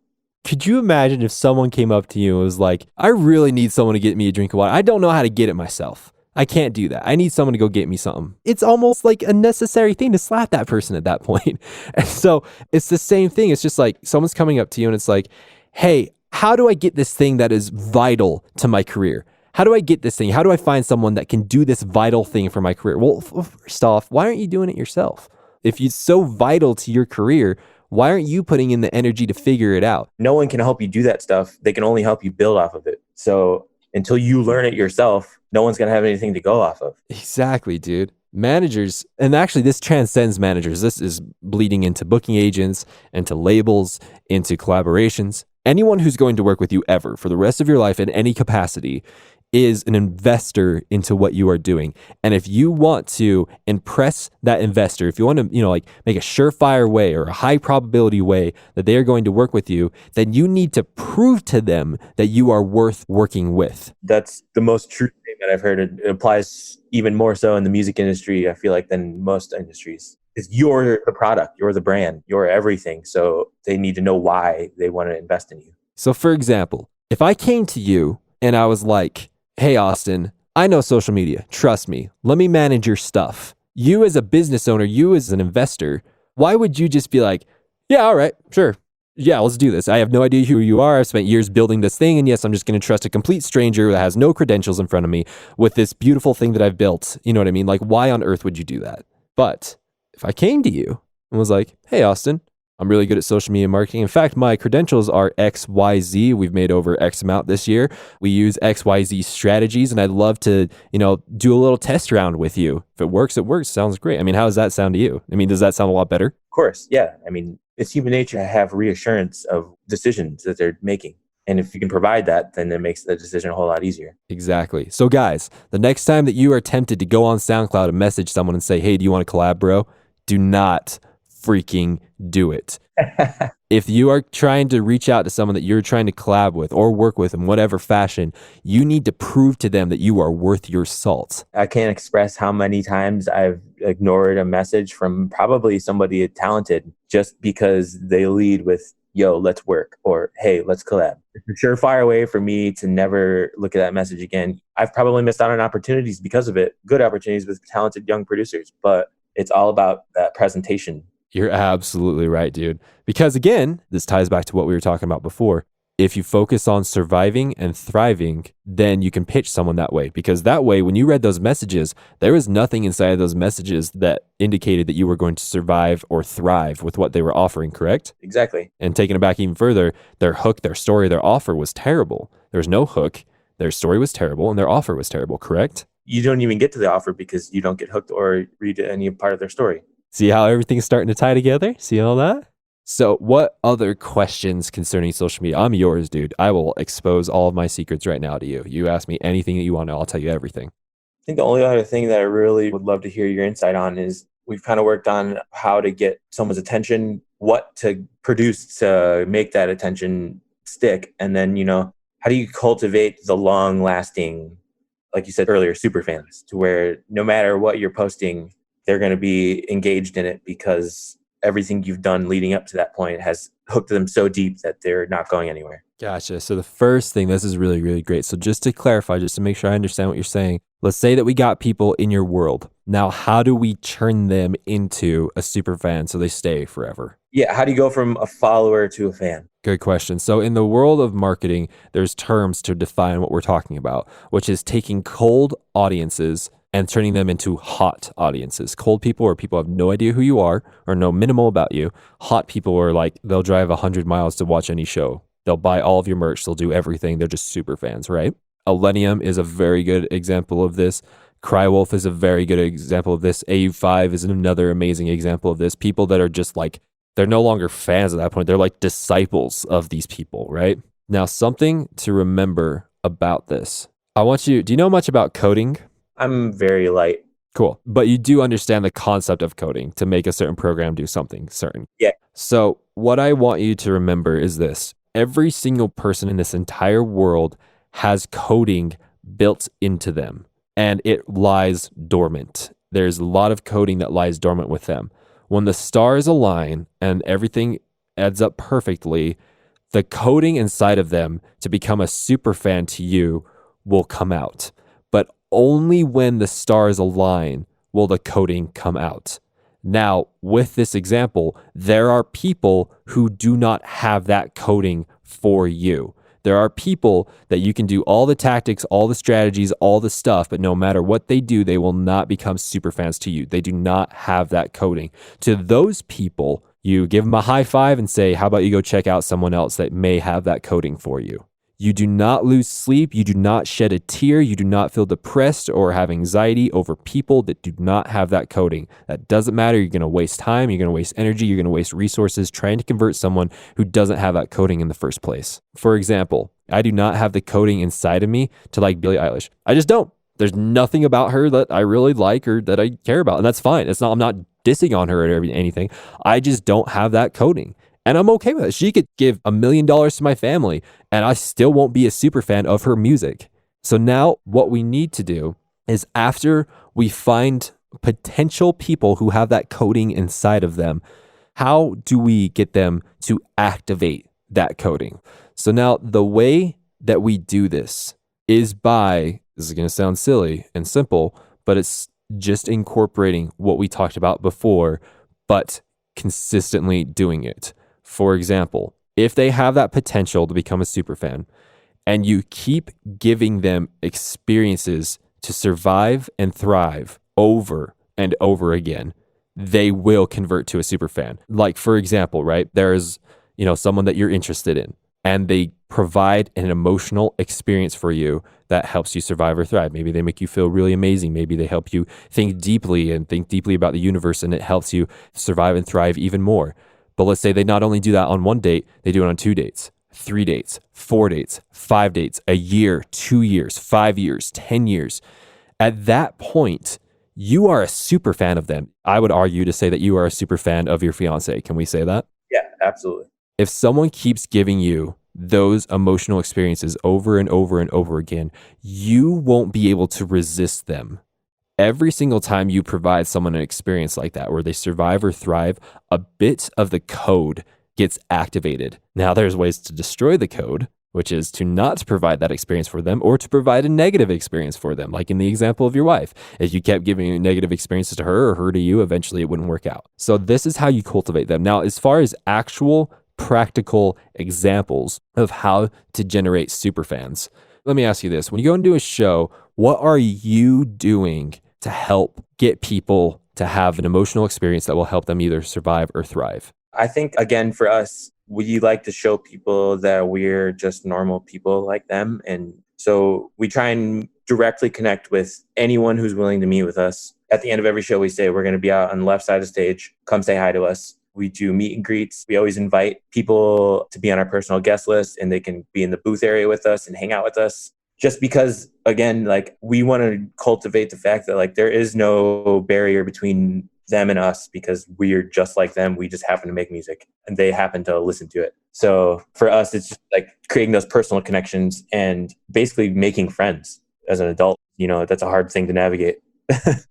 Could you imagine if someone came up to you and was like, I really need someone to get me a drink of water. I don't know how to get it myself. I can't do that. I need someone to go get me something. It's almost like a necessary thing to slap that person at that point. And so it's the same thing. It's just like someone's coming up to you and it's like, hey, how do I get this thing that is vital to my career? How do I get this thing? How do I find someone that can do this vital thing for my career? Well, first off, why aren't you doing it yourself? If it's so vital to your career, why aren't you putting in the energy to figure it out? No one can help you do that stuff. They can only help you build off of it. So until you learn it yourself, no one's going to have anything to go off of. Exactly, dude. Managers, and actually this transcends managers. This is bleeding into booking agents, into labels, into collaborations. Anyone who's going to work with you ever for the rest of your life in any capacity is an investor into what you are doing. And if you want to impress that investor, if you want to, make a surefire way or a high probability way that they are going to work with you, then you need to prove to them that you are worth working with. That's the most true thing that I've heard. It applies even more so in the music industry, I feel like, than most industries. Is you're the product, you're the brand, you're everything. So they need to know why they want to invest in you. So for example, if I came to you and I was like, hey, Austin, I know social media. Trust me. Let me manage your stuff. You as a business owner, you as an investor, why would you just be like, yeah, all right, sure. Yeah, let's do this. I have no idea who you are. I've spent years building this thing. And yes, I'm just going to trust a complete stranger that has no credentials in front of me with this beautiful thing that I've built. You know what I mean? Like, why on earth would you do that? But if I came to you and was like, hey, Austin, I'm really good at social media marketing. In fact, my credentials are XYZ. We've made over X amount this year. We use XYZ strategies, and I'd love to, do a little test round with you. If it works, it works. Sounds great. I mean, how does that sound to you? I mean, does that sound a lot better? Of course, yeah. I mean, it's human nature to have reassurance of decisions that they're making. And if you can provide that, then it makes the decision a whole lot easier. Exactly. So guys, the next time that you are tempted to go on SoundCloud and message someone and say, hey, do you want to collab, bro? Do not freaking do it. If you are trying to reach out to someone that you're trying to collab with or work with in whatever fashion, you need to prove to them that you are worth your salt. I can't express how many times I've ignored a message from probably somebody talented just because they lead with, yo, let's work, or hey, let's collab. It's a surefire way for me to never look at that message again. I've probably missed out on opportunities because of it, good opportunities with talented young producers, but it's all about that presentation. You're absolutely right, dude. Because again, this ties back to what we were talking about before. If you focus on surviving and thriving, then you can pitch someone that way. Because that way, when you read those messages, there was nothing inside of those messages that indicated that you were going to survive or thrive with what they were offering, correct? Exactly. And taking it back even further, their hook, their story, their offer was terrible. There was no hook. Their story was terrible and their offer was terrible, correct? You don't even get to the offer because you don't get hooked or read any part of their story. See how everything's starting to tie together? See all that? So what other questions concerning social media? I'm yours, dude. I will expose all of my secrets right now to you. You ask me anything that you want to, I'll tell you everything. I think the only other thing that I really would love to hear your insight on is we've kind of worked on how to get someone's attention, what to produce to make that attention stick. And then, how do you cultivate the long lasting, like you said earlier, super fans to where no matter what you're posting, they're going to be engaged in it because everything you've done leading up to that point has hooked them so deep that they're not going anywhere. Gotcha. So the first thing, this is really, really great. So just to clarify, just to make sure I understand what you're saying, let's say that we got people in your world. Now, how do we turn them into a super fan so they stay forever? Yeah. How do you go from a follower to a fan? Good question. So in the world of marketing, there's terms to define what we're talking about, which is taking cold audiences and turning them into hot audiences. Cold people are people who have no idea who you are or know minimal about you. Hot people are like, they'll drive 100 miles to watch any show. They'll buy all of your merch. They'll do everything. They're just super fans, right? Millennium is a very good example of this. Crywolf is a very good example of this. AU5 is another amazing example of this. People that are just like, they're no longer fans at that point. They're like disciples of these people, right? Now, something to remember about this. Do you know much about coding? I'm very light. Cool. But you do understand the concept of coding to make a certain program do something certain. Yeah. So what I want you to remember is this. Every single person in this entire world has coding built into them, and it lies dormant. There's a lot of coding that lies dormant with them. When the stars align and everything adds up perfectly, the coding inside of them to become a super fan to you will come out. But only when the stars align will the coding come out. Now, with this example, there are people who do not have that coding for you. There are people that you can do all the tactics, all the strategies, all the stuff, but no matter what they do, they will not become super fans to you. They do not have that coding. To those people, you give them a high five and say, how about you go check out someone else that may have that coding for you. You do not lose sleep. You do not shed a tear. You do not feel depressed or have anxiety over people that do not have that coding. That doesn't matter. You're going to waste time. You're going to waste energy. You're going to waste resources trying to convert someone who doesn't have that coding in the first place. For example, I do not have the coding inside of me to like Billie Eilish. I just don't. There's nothing about her that I really like or that I care about. And that's fine. I'm not dissing on her or anything. I just don't have that coding. And I'm okay with it. She could give $1 million to my family and I still won't be a super fan of her music. So now what we need to do is after we find potential people who have that coding inside of them, how do we get them to activate that coding? So now the way that we do this is by This is going to sound silly and simple, but it's just incorporating what we talked about before, but consistently doing it. For example, if they have that potential to become a super fan and you keep giving them experiences to survive and thrive over and over again, they will convert to a super fan. Like, for example, right? There's, someone that you're interested in, and they provide an emotional experience for you that helps you survive or thrive. Maybe they make you feel really amazing. Maybe they help you think deeply about the universe, and it helps you survive and thrive even more. But let's say they not only do that on one date, they do it on 2 dates, 3 dates, 4 dates, 5 dates, a year, 2 years, 5 years, 10 years. At that point, you are a super fan of them. I would argue to say that you are a super fan of your fiance. Can we say that? Yeah, absolutely. If someone keeps giving you those emotional experiences over and over and over again, you won't be able to resist them. Every single time you provide someone an experience like that, where they survive or thrive, a bit of the code gets activated. Now, there's ways to destroy the code, which is to not provide that experience for them or to provide a negative experience for them. Like in the example of your wife, if you kept giving negative experiences to her or her to you, eventually it wouldn't work out. So this is how you cultivate them. Now, as far as actual practical examples of how to generate super fans, let me ask you this. When you go and do a show, what are you doing to help get people to have an emotional experience that will help them either survive or thrive? I think, again, for us, we like to show people that we're just normal people like them. And so we try and directly connect with anyone who's willing to meet with us. At the end of every show, we say, we're going to be out on the left side of the stage. Come say hi to us. We do meet and greets. We always invite people to be on our personal guest list, and they can be in the booth area with us and hang out with us. Just because, again, like, we want to cultivate the fact that, like, there is no barrier between them and us, because we're just like them. We just happen to make music and they happen to listen to it. So for us, it's just like creating those personal connections and basically making friends as an adult. That's a hard thing to navigate.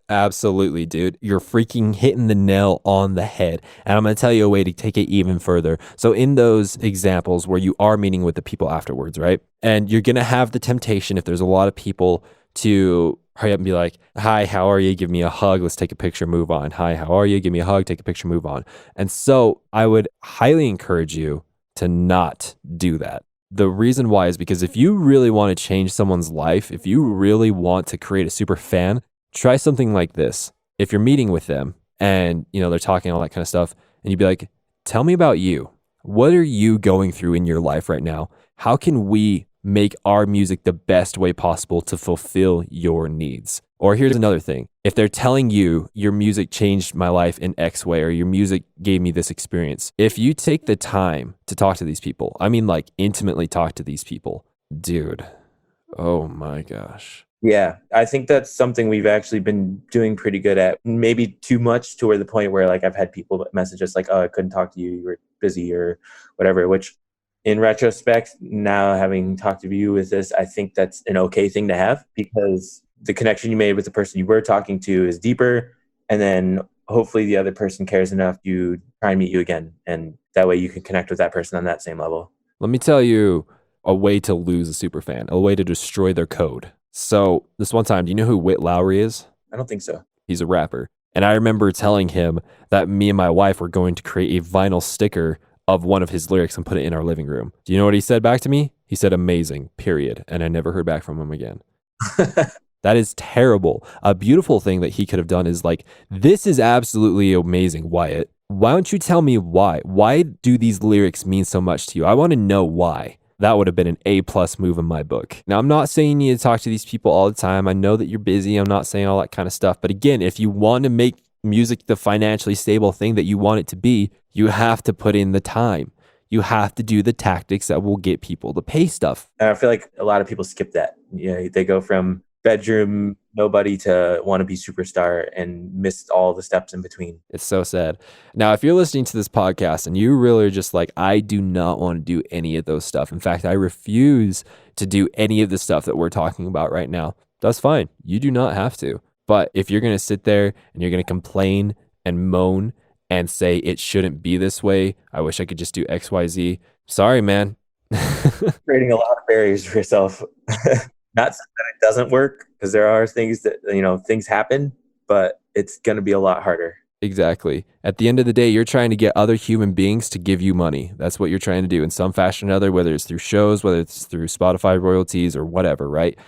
Absolutely, dude. You're freaking hitting the nail on the head. And I'm going to tell you a way to take it even further. So in those examples where you are meeting with the people afterwards, right? And you're going to have the temptation, if there's a lot of people, to hurry up and be like, hi, how are you? Give me a hug. Let's take a picture, move on. Hi, how are you? Give me a hug, take a picture, move on. And so I would highly encourage you to not do that. The reason why is because if you really want to change someone's life, if you really want to create a super fan, try something like this. If you're meeting with them and, they're talking all that kind of stuff, and you'd be like, tell me about you. What are you going through in your life right now? How can we make our music the best way possible to fulfill your needs? Or here's another thing. If they're telling you your music changed my life in X way, or your music gave me this experience, if you take the time to talk to these people, I mean, like, intimately talk to these people, dude, oh my gosh. Yeah, I think that's something we've actually been doing pretty good at. Maybe too much, to where the point where, like, I've had people message us like, oh, I couldn't talk to you, you were busy or whatever, which in retrospect, now having talked to you with this, I think that's an okay thing to have, because the connection you made with the person you were talking to is deeper. And then hopefully the other person cares enough to try and meet you again. And that way you can connect with that person on that same level. Let me tell you a way to lose a super fan, a way to destroy their code. So this one time, do you know who Whit Lowry is? I don't think so. He's a rapper. And I remember telling him that me and my wife were going to create a vinyl sticker of one of his lyrics and put it in our living room. Do you know what he said back to me? He said, amazing, period. And I never heard back from him again. That is terrible. A beautiful thing that he could have done is like, this is absolutely amazing, Wyatt. Why don't you tell me why? Why do these lyrics mean so much to you? I want to know why. That would have been an A+ move in my book. Now, I'm not saying you need to talk to these people all the time. I know that you're busy. I'm not saying all that kind of stuff. But again, if you want to make music the financially stable thing that you want it to be, you have to put in the time. You have to do the tactics that will get people to pay stuff. And I feel like a lot of people skip that. They go from bedroom nobody to wannabe superstar and miss all the steps in between. It's so sad. Now, if you're listening to this podcast and you really are just like, I do not want to do any of those stuff. In fact, I refuse to do any of the stuff that we're talking about right now. That's fine. You do not have to. But if you're going to sit there and you're going to complain and moan and say it shouldn't be this way, I wish I could just do X, Y, Z. Sorry, man. Creating a lot of barriers for yourself. Not saying that it doesn't work, because there are things that, things happen, but it's going to be a lot harder. Exactly. At the end of the day, you're trying to get other human beings to give you money. That's what you're trying to do in some fashion or another, whether it's through shows, whether it's through Spotify royalties or whatever, right?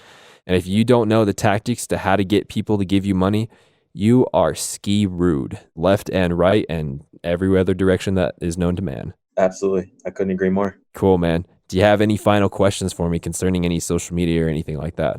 And if you don't know the tactics to how to get people to give you money, you are ski rude, left and right and every other direction that is known to man. Absolutely. I couldn't agree more. Cool, man. Do you have any final questions for me concerning any social media or anything like that?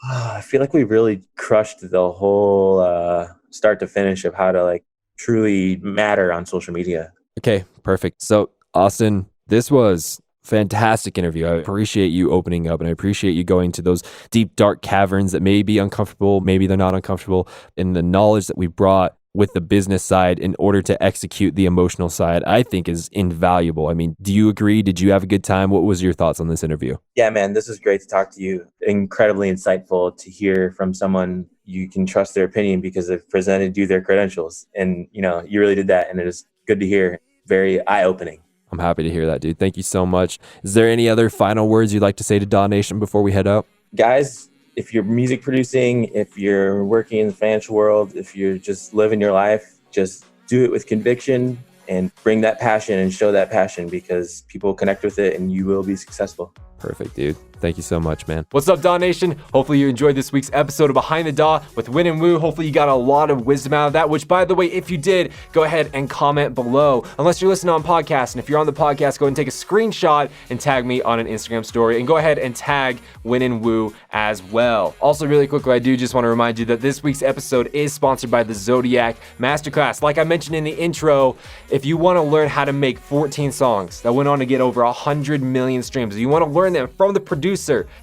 I feel like we really crushed the whole start to finish of how to truly matter on social media. Okay, perfect. So, Austin, this was fantastic interview. I appreciate you opening up, and I appreciate you going to those deep, dark caverns that may be uncomfortable, maybe they're not uncomfortable, and the knowledge that we brought with the business side in order to execute the emotional side, I think is invaluable. I mean, do you agree? Did you have a good time? What was your thoughts on this interview? Yeah, man, this is great to talk to you. Incredibly insightful to hear from someone you can trust their opinion because they've presented you their credentials. And, you really did that. And it is good to hear. Very eye-opening. I'm happy to hear that, dude. Thank you so much. Is there any other final words you'd like to say to DAW Nation before we head out? Guys, if you're music producing, if you're working in the financial world, if you're just living your life, just do it with conviction and bring that passion and show that passion, because people connect with it and you will be successful. Perfect, dude. Thank you so much, man. What's up, DAW Nation? Hopefully you enjoyed this week's episode of Behind the DAW with Win and Woo. Hopefully you got a lot of wisdom out of that, which, by the way, if you did, go ahead and comment below. Unless you're listening on podcast, and if you're on the podcast, go ahead and take a screenshot and tag me on an Instagram story, and go ahead and tag Win and Woo as well. Also, really quickly, I do just want to remind you that this week's episode is sponsored by the Zodiac Masterclass. Like I mentioned in the intro, if you want to learn how to make 14 songs that went on to get over 100 million streams, if you want to learn them from the producer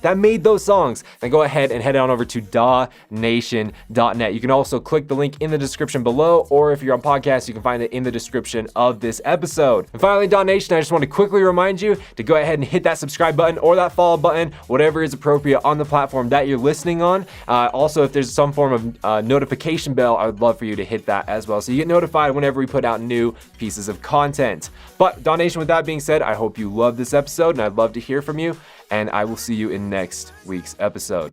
that made those songs, then go ahead and head on over to dawnation.net. You can also click the link in the description below, or if you're on podcast, you can find it in the description of this episode. And finally, DAW Nation, I just want to quickly remind you to go ahead and hit that subscribe button or that follow button, whatever is appropriate on the platform that you're listening on. Also, if there's some form of notification bell, I would love for you to hit that as well, so you get notified whenever we put out new pieces of content. But DAW Nation, with that being said, I hope you love this episode, and I'd love to hear from you, and I will see you in next week's episode.